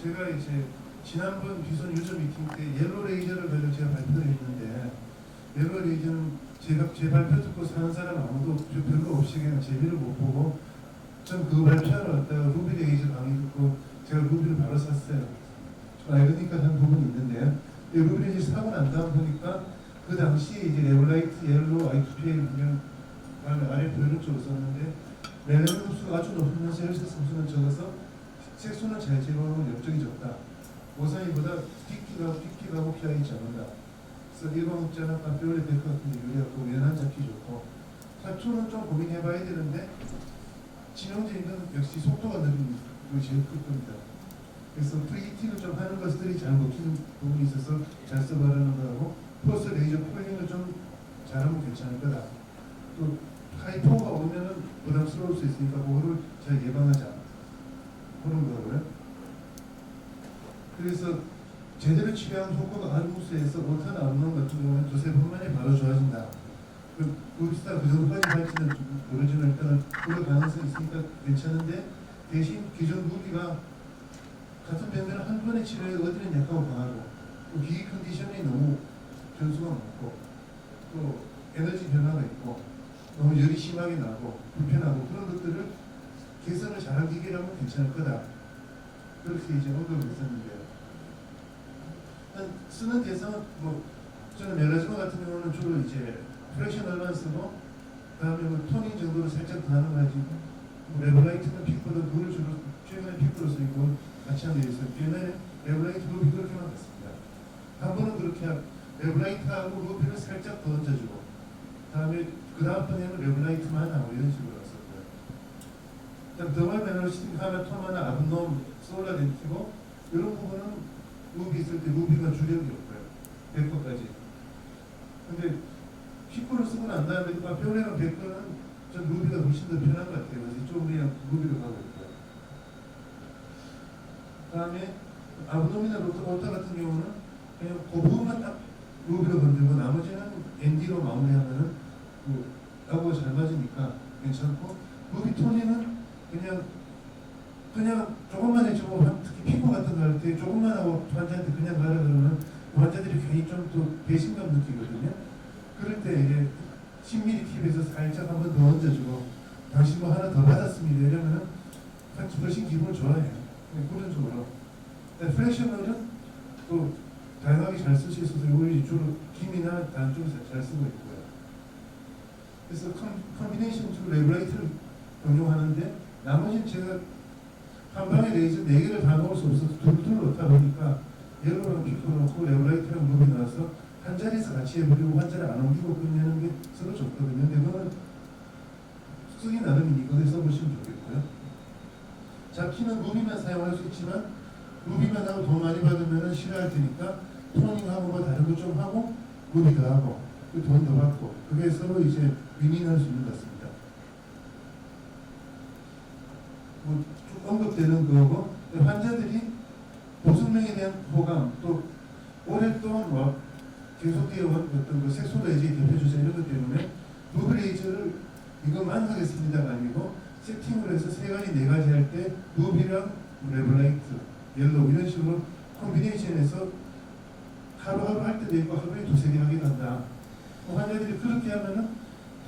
제가 이제 지난번 비선 유저 미팅 때 옐로 레이저를 가지고 제가 발표를 했는데, 옐로 레이저는 제가 제 발표 듣고 사는 사람 아무도 별로 없이 그냥 재미를 못 보고, 전 그 발표하러 왔다가 루비 레이저 강의 듣고 제가 루비를 바로 샀어요. 좀 아이러니컬한 부분이 있는데요. 루비 레이저 사고 난 다음 보니까 그 당시에 이제 레블라이트, 옐로, I2PL 그냥 아래 보이는 쪽을 썼는데, 멜라닌 흡수가 아주 높으면서 혈색 흡수는 적어서 색소는 잘 제거하고 염증이 적다. 오산이보다 픽기가 호피하기 적은다. 그래서 일반 흡자나 파피올레 베크 같은 데 유리하고 연한 잡기 좋고, 사초는 좀 고민해봐야 되는데 진용제는 역시 속도가 느린 게 제일 클 겁니다. 그래서 프리히팅을 좀 하는 것들이 잘 먹히는 부분이 있어서 잘 써바라는 거하고, 포스 레이저 폴링을 좀 잘하면 괜찮을 거다. 또 하이포가 오면은 부담스러울 수 있으니까 그거를 잘 예방하자 그런 거고요. 그래서 제대로 치료한 효과가 아르무스에서 오탄 아르논 같은 경우는 두세 번 만에 바로 좋아진다. 비슷한 그 정도까지 갈지는 모르지만 일단은 그럴 가능성이 있으니까 괜찮은데, 대신 기존 무기가 같은 병면은 한 번의 치료에 어디는 약하고 강하고, 또 기기 컨디션이 너무 변수가 많고, 또 에너지 변화가 있고, 너무 열이 심하게 나고 불편하고, 그런 것들을 개선을 잘한 기계라면 괜찮을 거다. 그렇게 이제 언급을 했었는데요. 쓰는 대상은 저는 멜라즈마 같은 경우는 주로 이제 프레셔널만 쓰고, 그다음에 토닝 정도로 살짝 더 하는 거지. 레블라이트는 픽보다 물을 주로 최근에 픽으로 쓰이고 같이 하는 데 있어요. 옛날에 레블라이트 루비 그렇게만 했습니다. 한 번은 그렇게 레블라이트하고 루비를 살짝 더 얹어주고, 다음에 그 다음 번에는 레블라이트만 하고 이런 식으로 했었고요. 그다음 더멀 베너시팅 하나 토마나 아브놈 솔라덴티고, 이런 부분은 루비 있을 때 루비가 주력이 없고요. 100%까지. 근데 픽으로 쓰고 난 다음에 파피올레랑 100%는 전 루비가 훨씬 더 편한 것 같아요. 그래서 이쪽으로 그냥 루비로 가고 있고요. 다음에 아브도미나 오타 같은 경우는 그냥 그 부분만 딱 루비로 건들고 나머지는 ND로 마무리하면은 하고 잘 맞으니까 괜찮고, 루비 토니는 그냥 조금만 해주고, 특히 피부 같은 거 할 때 조금만 하고 환자한테 그냥 가라 그러면 환자들이 괜히 좀 또 배신감 느끼거든요. 그럴 때 이제 10mm 팁에서 살짝 한번 더 얹어주고, 당신 뭐 하나 더 받았습니다 이러면은 훨씬 기분을 좋아해요. 그런 쪽으로. 프레셔널은 또 다양하게 잘 쓸 수 있어서 우리 주로 김이나 다른 쪽에서 잘 쓰고 있고요. 그래서 컨비네이션 툴 레블라이트를 응용하는데, 나머지는 제가 한 방에 레이저 4개를 다 넣을 수 없어서 둘둘 넣다 보니까 옐로랑 피코 넣고 레블라이트랑 루비 나와서 한 자리에서 같이 해버리고 환자를 안 옮기고 끝내는 게 서로 좋거든요. 근데 그거는 쓰기 나름이니까 그걸 써보시면 좋겠고요. 잡히는 루비만 사용할 수 있지만, 루비만 하고 돈 많이 받으면 싫어할 테니까 토닝하고 뭐 다른 거 좀 하고 루비 더 하고 돈 더 받고, 그게 서로 이제 윈윈할 수 있는 것 같습니다. 쭉 언급되는 거고, 환자들이 보습력에 대한 호감, 또 오랫동안 계속되어 온 어떤 그 색소 레이저의 대표 주자 이런 것 때문에 루비 레이저를 이것만 하겠습니다가 아니고, 세팅으로 해서 3가지 4가지 할 때 루비랑 레블라이트, 옐로우 이런 식으로 콤비네이션해서 하루하루 할 때도 있고 하루에 2-3개 하긴 한다. 환자들이 그렇게 하면은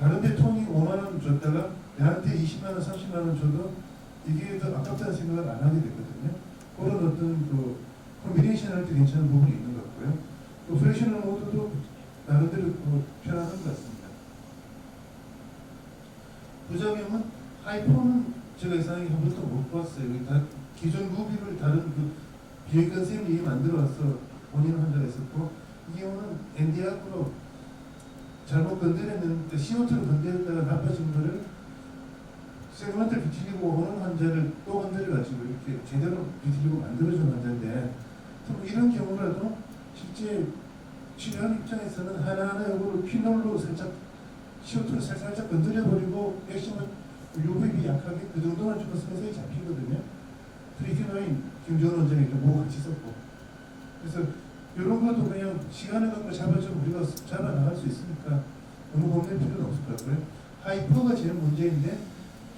다른 데 토닝 5만원 줬다가 나한테 20만원, 30만원 줘도 이게 더 아깝다는 생각을 안 하게 되거든요. 그런 어떤 그 콤비네이션 할 때 괜찮은 부분이 있는 것 같고요. 또 프레셔널 모드도 나름대로 편안한 것 같습니다. 부작용은 하이포는 제가 이상하게 한 번도 못 봤어요. 기존 루비를 다른 비핵관 쌤이 만들어와서 본인 환자가 있었고, 이 경우는 엔디아크로 잘못 건드렸는데 CO2를 건드렸다가 나빠진 거를 세그먼트를 비틀리고 오는 환자를 또 건드려가지고 이렇게 제대로 비틀리고 만들어준 환자인데, 이런 경우라도 실제 치료하는 입장에서는 하나하나 요거를 피놀로 살짝 CO2를 살짝 건드려버리고 액션을 UVB 약하게 그 정도만 주고 서서히 잡히거든요. 프리티노인 김정은 원장이 뭐 같이 썼고, 그래서 이런 것도 그냥 시간을 갖고 잡아주면 우리가 잡아나갈 수 있으니까 너무 겁낼 필요는 없을 것 같고요. 하이퍼가 제일 문제인데,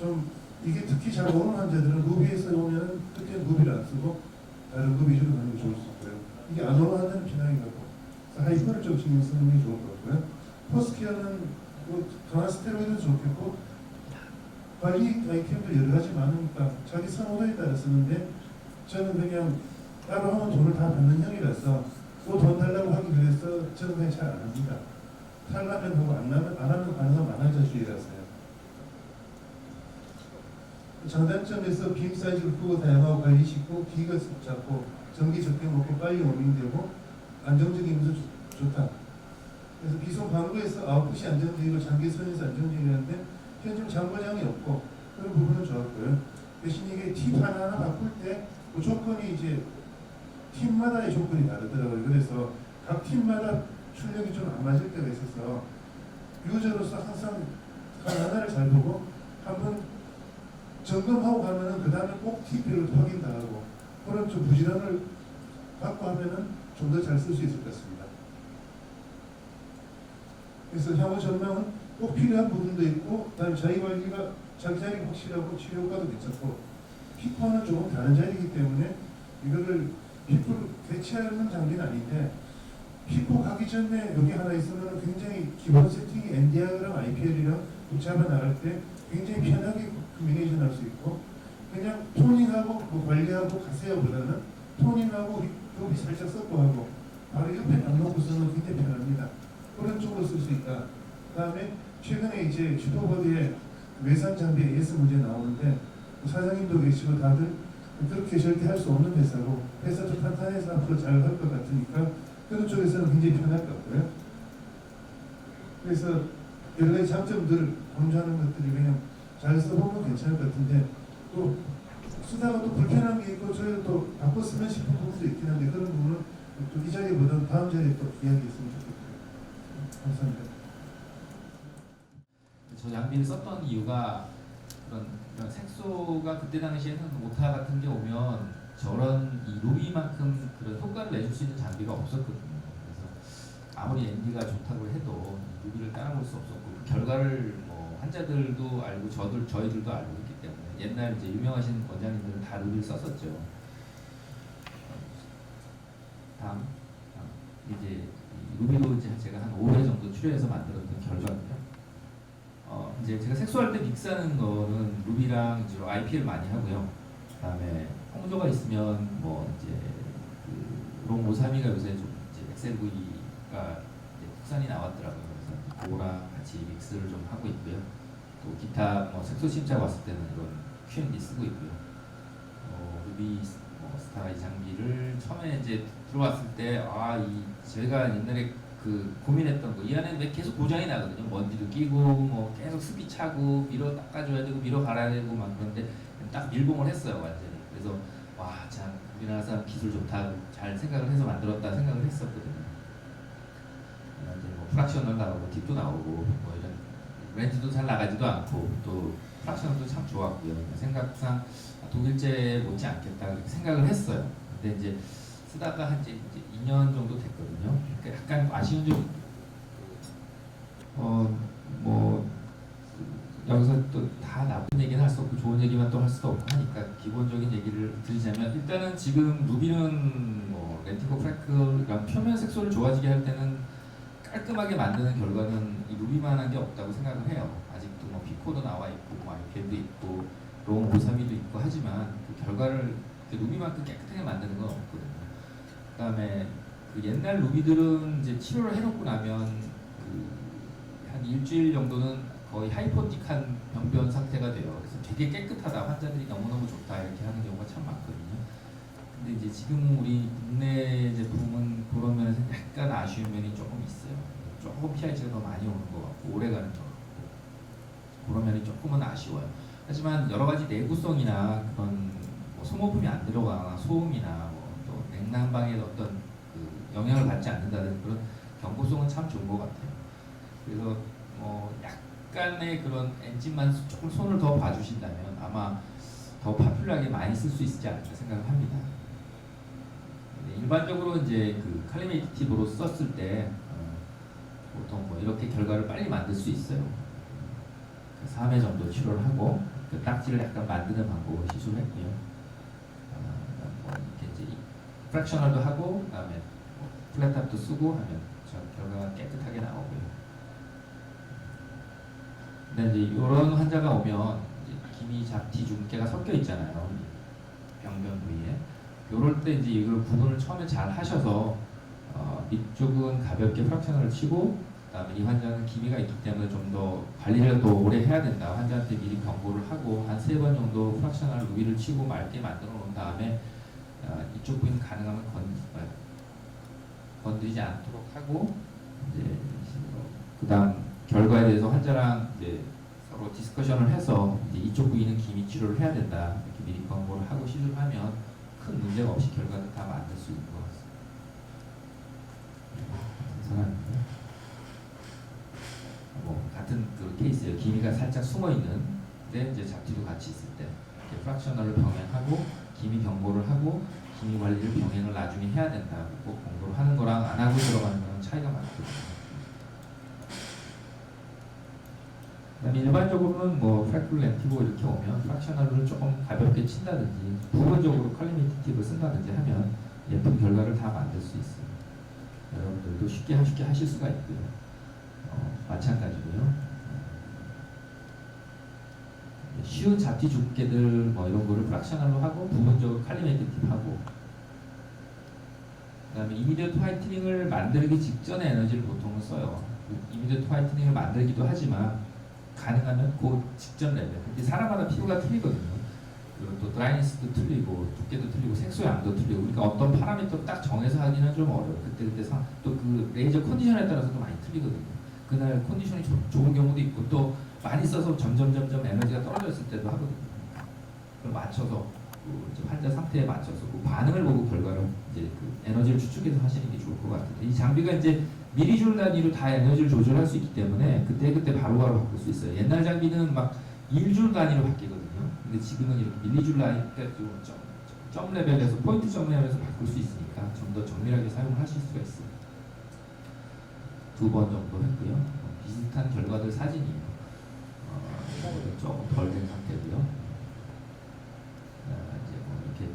좀 이게 특히 잘 오는 환자들은 루비에서 오면은 그때 루비를 안 쓰고 다른 거 위주로 가는 게 좋을 수 있고요. 이게 아노화는 피나인 거고 하이퍼를 좀 신경 쓰는 게 좋을 것 같고요. 포스케어는 뭐 강한 스테로이드도 좋겠고 관리 아이템도 여러 가지 많으니까 자기 선호도에 따라 쓰는데 저는 그냥 따로 하면 돈을 다 받는 형이라서 또 돈 달라고 하기 그래서 저는 그냥 잘 안 합니다. 하려면 하고 안 하면 가능한 만화자주의라서요. 장단점에서 빔 사이즈가 크고 다양하고 관리 쉽고 기가 작고 전기 적게 먹고 빨리 워밍되고 안정적이면서 좋다. 그래서 비송 광고에서 아웃풋이 안정적이고 장기선에서 안정적이라는데 현재 장고장이 없고 그런 부분은 좋았고요. 대신 이게 팁 하나하나 바꿀 때 그 조건이 이제 팀마다의 조건이 다르더라고요. 그래서 각 팀마다 출력이 좀 안 맞을 때가 있어서 유저로서 항상 하나하나를 잘 보고 한번 점검하고 가면은 그 다음에 꼭 팁별로 확인도 하고 그런 좀 부지런을 갖고 하면은 좀 더 잘 쓸 수 있을 것 같습니다. 그래서 향후 전망은 꼭 필요한 부분도 있고 그다음에 자기 관리가 자기 자리 확실하고 치료 효과도 괜찮고 피코는 조금 다른 자리이기 때문에 이거를 피코를 대체하는 장비는 아닌데 피코 가기 전에 여기 하나 있으면 굉장히 기본 세팅이 NDR이랑 IPL이랑 붙잡아 나갈 때 굉장히 편하게 커뮤니케이션 할 수 있고 그냥 토닝하고 뭐 관리하고 가세요보다는 토닝하고 립이 살짝 섞어하고 바로 옆에 딱 놓고서는 굉장히 편합니다. 그런 쪽으로 쓸 수 있다. 그 다음에 최근에 이제 슈퍼보드에 외산 장비 AS 문제 나오는데 사장님도 계시고 다들 그렇게 절대 할 수 없는 회사고 회사도 탄탄해서 앞으로 잘 할 것 같으니까 그런 쪽에서는 굉장히 편할 것 같고요. 그래서 여러 가지 장점들을 강조하는 것들이 그냥 잘 써보면 괜찮을 것 같은데 또 쓰다가 또 불편한 게 있고 저희가 또 바꿔 쓰면 싶은 부분도 있긴 한데 그런 부분은 또 이 자리보다는 다음 자리에 또 이야기했으면 좋겠고요. 감사합니다. 저 장비를 썼던 이유가 그런 색소가 그때 당시에는 오타 같은 게 오면 저런 이 루비만큼 그런 효과를 내줄 수 있는 장비가 없었거든요. 그래서 아무리 ND가 좋다고 해도 루비를 따라볼 수 없었고 그 결과를 뭐 환자들도 알고 저희들도 알고 있기 때문에 옛날 이제 유명하신 원장님들은 다 루비를 썼었죠. 다음 이제 루비로 이제 제가 한 5회 정도 출연해서 만들었던 결과인데요. 이제 제가 색소할 때 믹스하는 거는 루비랑 주로 IPL 많이 하고요. 그다음에 홍조가 있으면 뭐 이제 그 롱532가 요새 좀 이제 XLV가 이제 국산이 나왔더라고요. 그래서 그거랑 같이 믹스를 좀 하고 있고요. 또 기타 뭐 색소 심자 왔을 때는 이런 Q&D 쓰고 있고요. 루비 뭐 스타 이 장비를 처음에 이제 들어왔을 때 이 제가 옛날에 그 고민했던 거 이 안에 왜 계속 고장이 나거든요. 먼지도 끼고 뭐 계속 습기 차고 밀어 닦아줘야 되고 밀어 갈아야 되고 막 그런데 딱 밀봉을 했어요 완전히. 그래서 와 참 우리나라 사람 기술 좋다 잘 생각을 해서 만들었다 생각을 했었거든요. 이제 뭐 프락셔널 나오고 딥도 나오고 뭐 이런 렌즈도 잘 나가지도 않고 또 프락셔널도 참 좋았고요. 생각상 독일제 못지 않겠다 그렇게 생각을 했어요. 근데 이제 쓰다가 한 이제 2년 정도 됐거든요. 그러니까 약간 아쉬운 점, 뭐 여기서 또 다 나쁜 얘기는 할 수 없고 좋은 얘기만 또 할 수도 없고 하니까 기본적인 얘기를 드리자면 일단은 지금 루비는 뭐 렌티코 프랭크랑 표면 색소를 좋아지게 할 때는 깔끔하게 만드는 결과는 이 루비만한 게 없다고 생각을 해요. 아직도 뭐 피코도 나와 있고 뭐 IPL도 있고 롱 532도 있고 하지만 그 결과를 그 루비만큼 깨끗하게 만드는 건 없거든요. 그다음에 그 옛날 루비들은 이제 치료를 해놓고 나면 그 한 일주일 정도는 거의 하이포틱한 병변 상태가 돼요. 그래서 되게 깨끗하다, 환자들이 너무너무 좋다 이렇게 하는 경우가 참 많거든요. 근데 이제 지금 우리 국내 제품은 그런 면에서 약간 아쉬운 면이 조금 있어요. 조금 pH가 더 많이 오는 것 같고 오래가는 것 같고 그런 면이 조금은 아쉬워요. 하지만 여러 가지 내구성이나 그런 뭐 소모품이 안 들어가거나 소음이나 뭐 또 냉난방에 어떤 그 영향을 받지 않는다는 그런 경고성은 참 좋은 것 같아요. 그래서 약간의 그런 엔진만 조금 손을 더 봐주신다면 아마 더 파퓰러하게 많이 쓸 수 있지 않을까 생각을 합니다. 일반적으로 이제 그 칼리메이티브로 썼을 때 보통 뭐 이렇게 결과를 빨리 만들 수 있어요. 3회 정도 치료를 하고 그 딱지를 약간 만드는 방법을 시술했고요. 뭐 이렇게 이제 프랙셔널도 하고 그다음에 플랫탑도 쓰고 하면 저 결과가 깨끗하게 나오고요. 근데 이제 이런 환자가 오면 이제 기미, 잡티, 중계가 섞여 있잖아요. 병변 부위에. 이럴 때 이제 이걸 구분을 처음에 잘 하셔서 이쪽은 가볍게 프랙셔널을 치고 그다음에 이 환자는 기미가 있기 때문에 좀 더 관리를 더 오래 해야 된다. 환자한테 미리 경고를 하고 한 3번 정도 프랙셔널 루비를 치고 맑게 만들어 놓은 다음에 이쪽 부위는 가능하면 건드리지 않도록 하고 이제 그다음 결과에 대해서 환자랑 이제 서로 디스커션을 해서 이제 이쪽 부위는 기미 치료를 해야 된다 이렇게 미리 권고를 하고 시술하면 큰 문제가 없이 결과를 다 만들 수 있는 것 같습니다. 뭐 같은 그 케이스예요. 기미가 살짝 숨어 있는데 이제 잡티도 같이 있을 때 이렇게 프랙셔널을 병행하고 기미 경고를 하고 기미 관리를 병행을 나중에 해야 된다. 꼭 공부를 하는 거랑 안 하고 들어가는 거랑 차이가 많거든요. 그다음에 일반적으로는 뭐 프랙클 렌티고 이렇게 오면 프랙셔널을 조금 가볍게 친다든지 부분적으로 컬리메이티브를 쓴다든지 하면 예쁜 결과를 다 만들 수 있어요. 여러분들도 쉽게 하실 수가 있고요. 마찬가지고요. 쉬운 잡티 죽게들 뭐 이런 거를 프랙셔널로 하고 부분적으로 컬리메이티브 하고 그다음에 이미디어트 화이트닝을 만들기 직전에 에너지를 보통은 써요. 이미디어트 화이트닝을 만들기도 하지만 가능하면 그 직전 레벨. 근데 사람마다 피부가 틀리거든요. 그리고 또 드라이니스도 틀리고 두께도 틀리고 색소양도 틀리고 그러니까 어떤 파라미터 딱 정해서 하기는 좀 어려워요. 그때 또 그 레이저 컨디션에 따라서도 많이 틀리거든요. 그날 컨디션이 좋은 경우도 있고 또 많이 써서 점점 에너지가 떨어졌을 때도 하거든요. 그걸 맞춰서 그 환자 상태에 맞춰서 그 반응을 보고 결과를 이제 그 에너지를 추측해서 하시는 게 좋을 것 같은데 이 장비가 이제 밀리줄 단위로 다 에너지를 조절할 수 있기 때문에 그때 바로바로 바꿀 수 있어요. 옛날 장비는 막 1줄 단위로 바뀌거든요. 근데 지금은 이렇게 밀리줄 단위 때도 점 레벨에서 포인트 점 레벨에서 바꿀 수 있으니까 좀 더 정밀하게 사용을 하실 수가 있어요. 2번 정도 했고요. 비슷한 결과들 사진이에요. 조금 덜 된 상태고요. 이제 뭐 이렇게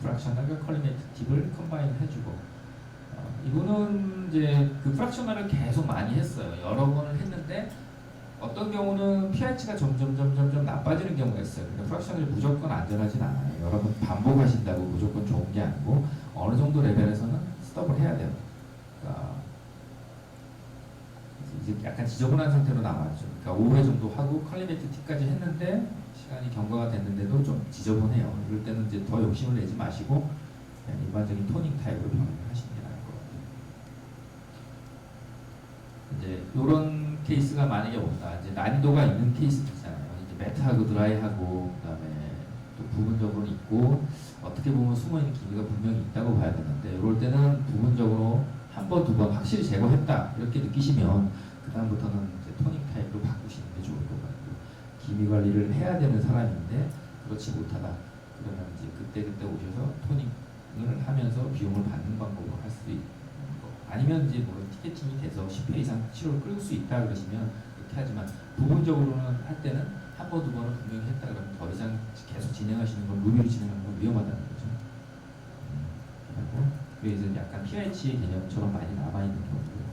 프랙셔널과 컬리메이티브를 컴바인 해주고 이거는 이제 그 프랙셔널을 계속 많이 했어요. 여러 번을 했는데 어떤 경우는 pH가 점점 나빠지는 경우가 있어요. 근데 프랙셔널이 무조건 안전하진 않아요. 여러 번 반복하신다고 무조건 좋은 게 아니고 어느 정도 레벨에서는 스톱을 해야 돼요. 그러니까 이제 약간 지저분한 상태로 남았죠. 그러니까 5회 정도 하고 컬리메이티브까지 했는데 시간이 경과가 됐는데도 좀 지저분해요. 이럴 때는 이제 더 욕심을 내지 마시고 그냥 일반적인 토닝 타입으로 병행을 하시는 게 나을 것 같아요. 이제 이런 케이스가 만약에 온다. 이제 난이도가 있는 케이스 있잖아요. 이제 매트하고 드라이하고 그다음에 또 부분적으로 있고 어떻게 보면 숨어있는 기미가 분명히 있다고 봐야 되는데 이럴 때는 부분적으로 한 번, 2번 확실히 제거했다 이렇게 느끼시면 그 다음부터는 이제 토닝 타입으로 바꾸시는 게 좋을 것 같고 기미 관리를 해야 되는 사람인데 그렇지 못하다 그러면 이제 그때 오셔서 토닝을 하면서 비용을 받는 방법으로 할 수 있는 거 아니면 이제 뭐 티켓팅이 돼서 10회 이상 치료를 끌 수 있다 그러시면 그렇게 하지만 부분적으로는 할 때는 한 번, 2번은 분명히 했다 그러면 더 이상 계속 진행하시는 건 루비로 진행하는 건 위험하다는 거죠. 그래서 약간 pH 개념처럼 많이 남아있는 경우고요.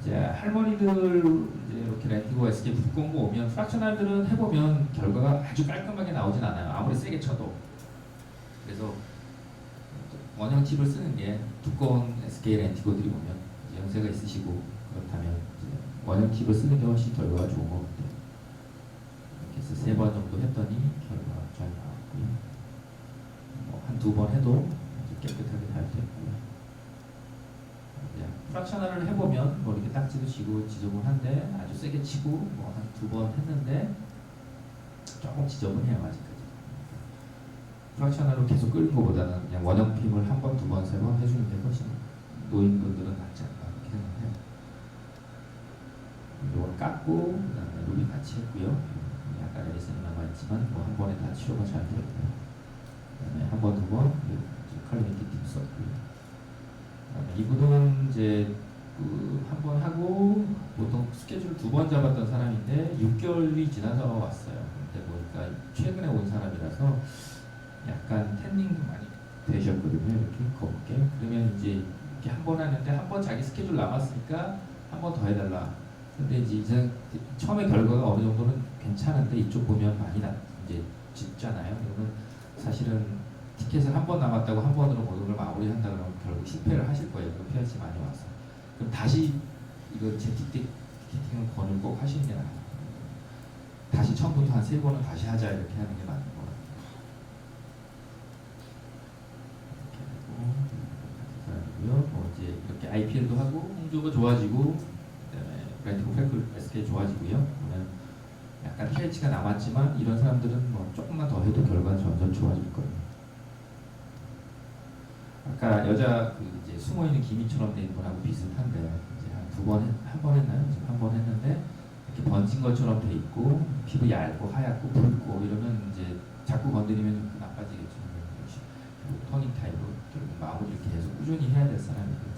이제 할머니들 이제 이렇게 렌티고 SK 불공고 오면 프랙셔널들은 해보면 결과가 아주 깔끔하게 나오진 않아요. 아무리 세게 쳐도. 그래서 원형 팁을 쓰는 게 두꺼운 SK 렌티고들이 오면 이제 연세가 있으시고 그렇다면 이제 원형 팁을 쓰는 게 훨씬 결과가 좋은 것 같아요. 이렇게 해서 3번 정도 했더니 결과가 잘 나왔고요. 뭐 한 2번 해도 깨끗하게 잘 됐고요. 프랙셔널을 해보면 뭐 이렇게 딱지도 지고 지저분한데 아주 세게 치고 뭐 한 2번 했는데 조금 지저분해요 아직까지. 프랙셔널로 계속 끓는 것보다는 그냥 원형핌을 한 번, 2번, 3번 해주는 게 훨씬 노인분들은 낫지 않나 이렇게 생각해요. 이걸 깎고 그다음에 루비 같이 했고요. 약간 에리슨이 남아있지만 뭐 한 번에 다 치료가 잘 됐고요. 그다음에 한 번, 2번 컬리메이티브 썼고요. 이분은 이제 한 번 하고 보통 스케줄 2번 잡았던 사람인데 6개월이 지나서 왔어요. 근데 보니까 최근에 온 사람이라서 약간 태닝도 많이 되셨거든요. 이렇게 곱게. 그러면 이제 이렇게 한 번 하는데 한 번 자기 스케줄 남았으니까 한 번 더 해달라. 근데 이제 처음에 결과가 어느 정도는 괜찮은데 이쪽 보면 많이 이제 짙잖아요. 그러면 사실은 티켓을 한 번 남았다고 한 번으로 모든 걸 마무리한다 그러면 결국 실패를 하실 거예요. 그 피아치 많이 와서. 그럼 다시 이거 재티켓팅을 권을 꼭 하시는 게 나아요. 다시 처음부터 한 3번은 다시 하자 이렇게 하는 게 맞는 것 같아요. 뭐 이제 이렇게 IPL도 하고 홍조가 좋아지고 그다음에 렌티코 프랭클 SK 좋아지고요. 그러면 약간 TH가 남았지만 이런 사람들은 뭐 조금만 더 해도 결과는 점점 좋아질 거예요. 아까 여자 그 이제 숨어 있는 기미처럼 된 분하고 비슷한데 이제 한 번 했나요? 지금 한 번 했는데 이렇게 번진 것처럼 돼 있고 피부 얇고 하얗고 붉고 이러면 이제 자꾸 건드리면 나빠지겠죠. 토닝 타입으로 결국 마무리를 계속 꾸준히 해야 될 사람이고요.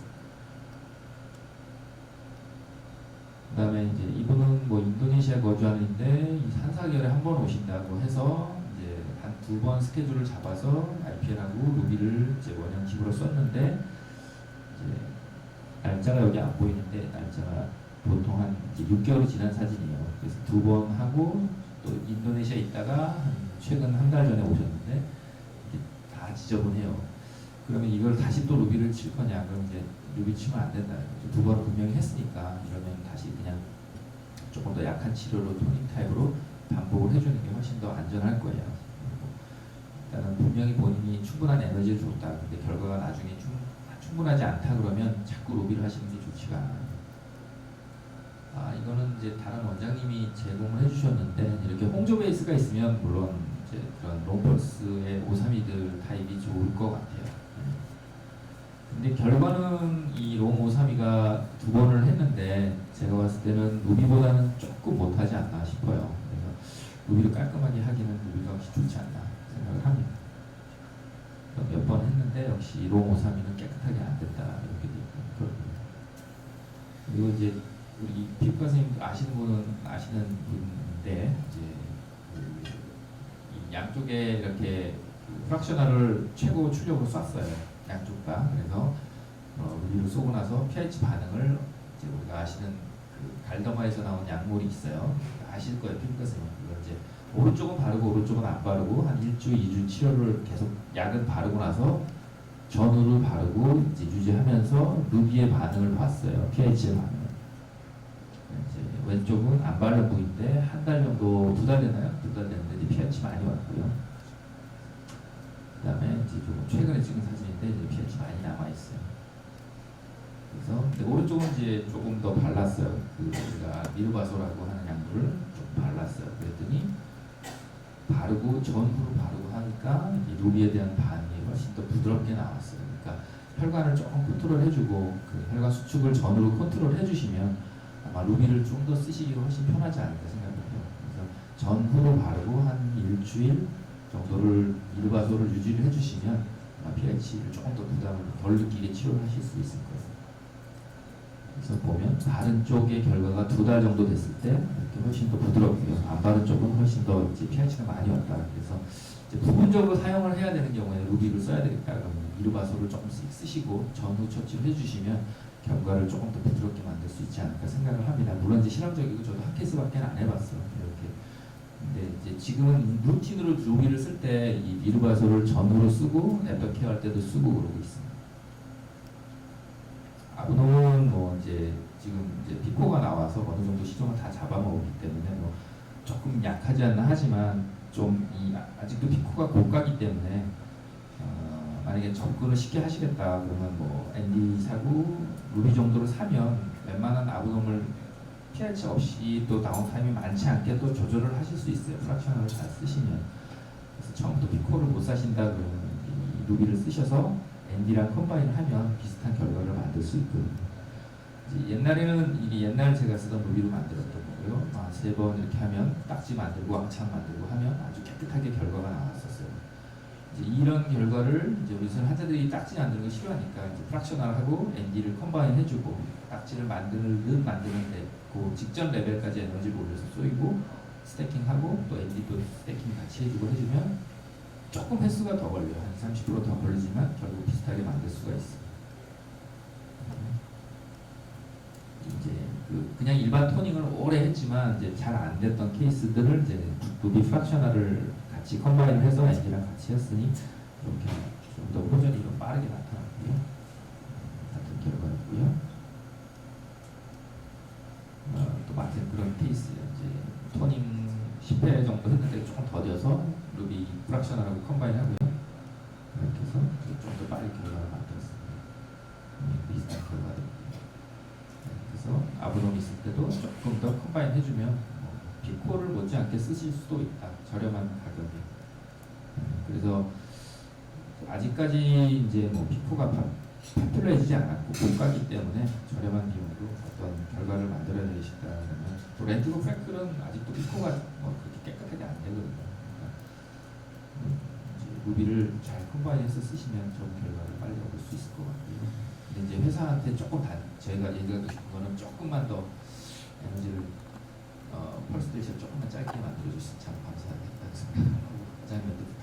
그 다음에 이제 이분은 뭐 인도네시아 거주하는데 한 4개월에 한 번 오신다고 해서 이제 한 2번 스케줄을 잡아서 IPL하고 루비를 이제 원형식으로 썼는데 이제 날짜가 여기 안 보이는데 날짜가 보통 한 이제 6개월이 지난 사진이에요. 그래서 2번 하고 또 인도네시아 있다가 최근 한 달 전에 오셨는데 다 지저분해요. 그러면 이걸 다시 또 루비를 칠 거냐? 그럼 이제 루비 치면 안 된다. 2번 분명히 했으니까 이러면 다시 그냥 조금 더 약한 치료로 토닝 타입으로 반복을 해주는 게 훨씬 더 안전할 거예요. 일단은 분명히 본인이 충분한 에너지를 줬다. 근데 결과가 나중에 충분하지 않다 그러면 자꾸 루비를 하시는 게 좋지가 않아요. 이거는 이제 다른 원장님이 제공을 해주셨는데 이렇게 홍조 베이스가 있으면 물론 이제 그런 롱펄스의 오사미들 타입이 좋을 것 같아요. 근데 결과는 이 롱 오사미가 2번을 했는데 제가 봤을 때는 루비보다는 조금 못하지 않나 싶어요. 그래서 루비를 깔끔하게 하기는 루비가 혹시 좋지 않나 생각을 합니다. 몇 번 했는데 역시 롱 오사미는 깨끗하게 안 됐다 이렇게 되고 그리고 이제 우리 피부과 선생님 아시는 분은 아시는 분인데 이제 이 양쪽에 이렇게 프락셔널을 최고 출력으로 쐈어요. 양쪽 다. 그래서 루비를 쏘고 나서 pH 반응을 이제 우리가 아시는 그 갈더마에서 나온 약물이 있어요. 아실 거예요, 피부과 선생님. 그걸 이제 오른쪽은 바르고 오른쪽은 안 바르고 한 1주, 2주 치료를 계속 약은 바르고 나서 전후를 바르고 이제 유지하면서 루비의 반응을 봤어요. pH의 반응을. 이제 왼쪽은 안 바른 부위인데 한 달 정도, 2달 되나요? 2달 됐는데 이제 pH 많이 왔고요. 그 다음에 이제 좀 최근에 찍은 사진인데 이제 pH 많이 남아 있어요. 그래서 근데 오른쪽은 이제 조금 더 발랐어요. 그 우리가 미르바소라고 하는 약물을 좀 발랐어요. 그랬더니 바르고 전후로 바르고 하니까 이 루비에 대한 반응이 훨씬 더 부드럽게 나왔어요. 그러니까 혈관을 조금 컨트롤해주고 그 혈관 수축을 전후로 컨트롤해주시면 아마 루비를 좀 더 쓰시기가 훨씬 편하지 않을까 생각해요. 그래서 전후로 바르고 한 일주일 정도를 미르바소를 유지를 해주시면 아마 pH를 조금 더 부담을 덜 느끼게 치료를 하실 수 있을 거예요. 그래서 보면 바른 쪽의 결과가 2달 정도 됐을 때 이렇게 훨씬 더 부드럽고요. 안 바른 쪽은 훨씬 더 이제 pH가 많이 왔다. 그래서 이제 부분적으로 사용을 해야 되는 경우에 루비를 써야 되겠다. 그러면 미르바소를 조금씩 쓰시고 전후 처치를 해주시면 결과를 조금 더 부드럽게 만들 수 있지 않을까 생각을 합니다. 물론 이제 실험적이고 저도 한 케이스밖에 안 해봤어요. 이렇게. 근데 이제 지금은 루틴으로 루비를 쓸 때 이 미르바소를 전후로 쓰고 애프터케어 할 때도 쓰고 그러고 있습니다. 아브놈은 뭐 이제 지금 이제 피코가 나와서 어느 정도 시종을 다 잡아먹기 때문에 뭐 조금 약하지 않나 하지만 좀 아직도 피코가 고가기 때문에 만약에 접근을 쉽게 하시겠다 그러면 뭐 ND 사고 루비 정도를 사면 웬만한 아브놈을 pH 없이 또 다운타임이 많지 않게 또 조절을 하실 수 있어요. 프락셔널을 잘 쓰시면. 그래서 처음부터 피코를 못 사신다 그러면 이 루비를 쓰셔서 ND랑 컴바인을 하면 비슷한 결과를 만들 수 있거든요. 이제 옛날에는 이게 옛날 제가 쓰던 루비로 만들었던 거고요. 3번 이렇게 하면 딱지 만들고 왕창 만들고 하면 아주 깨끗하게 결과가 나왔었어요. 이제 이런 결과를 이제 우리 환자들이 딱지 만드는 거 싫어하니까 이제 프락셔널하고 ND를 컴바인 해주고 딱지를 만드는데 그 직전 레벨까지 에너지를 올려서 쏘이고 스태킹하고 또 ND도 스태킹 같이 해주고 해주면 조금 횟수가 더 걸려요. 한 30%더 걸리지만 결국 비슷하게 만들 수가 있어요. 이제 그냥 일반 토닝을 오래 했지만 이제 잘 안 됐던 케이스들을 이제 루비 프락셔널을 같이 컴바인해서 엔진이랑 같이 했으니 이렇게 좀 더 호전이 좀 빠르게 나타났고요. 같은 결과였고요. 또 마찬가지 그런 케이스예요. 이제 토닝 10회 정도 했는데 조금 더뎌서 루비 프락셔널하고 컴바인하고요. 이렇게 해서 좀 더 빠르게 결과를 만들었습니다. 비슷한 결과들. 그래서 아브롬 있을 때도 조금 더 컴바인 해주면 피코를 못지않게 쓰실 수도 있다. 저렴한 가격에. 그래서 아직까지 이제 뭐 피코가 파퓰러해지지 않았고 고가기 때문에 저렴한 비용으로 어떤 결과를 만들어야 되시다 그러면 또 렌트고 프랭클은 아직도 피코가 뭐 그렇게 깨끗하게 안 되거든요. 그러니까 이제 루비를 잘 컴바인해서 쓰시면 좋은 결과를 빨리 얻을 수 있을 것 같고요. 근데 이제 회사한테 조금 저희가 얘기하고 싶은 거는 조금만 더 에너지를 펄스 레이션 조금만 짧게 만들어주시면 참 감사하겠다는 생각하고 과장님한테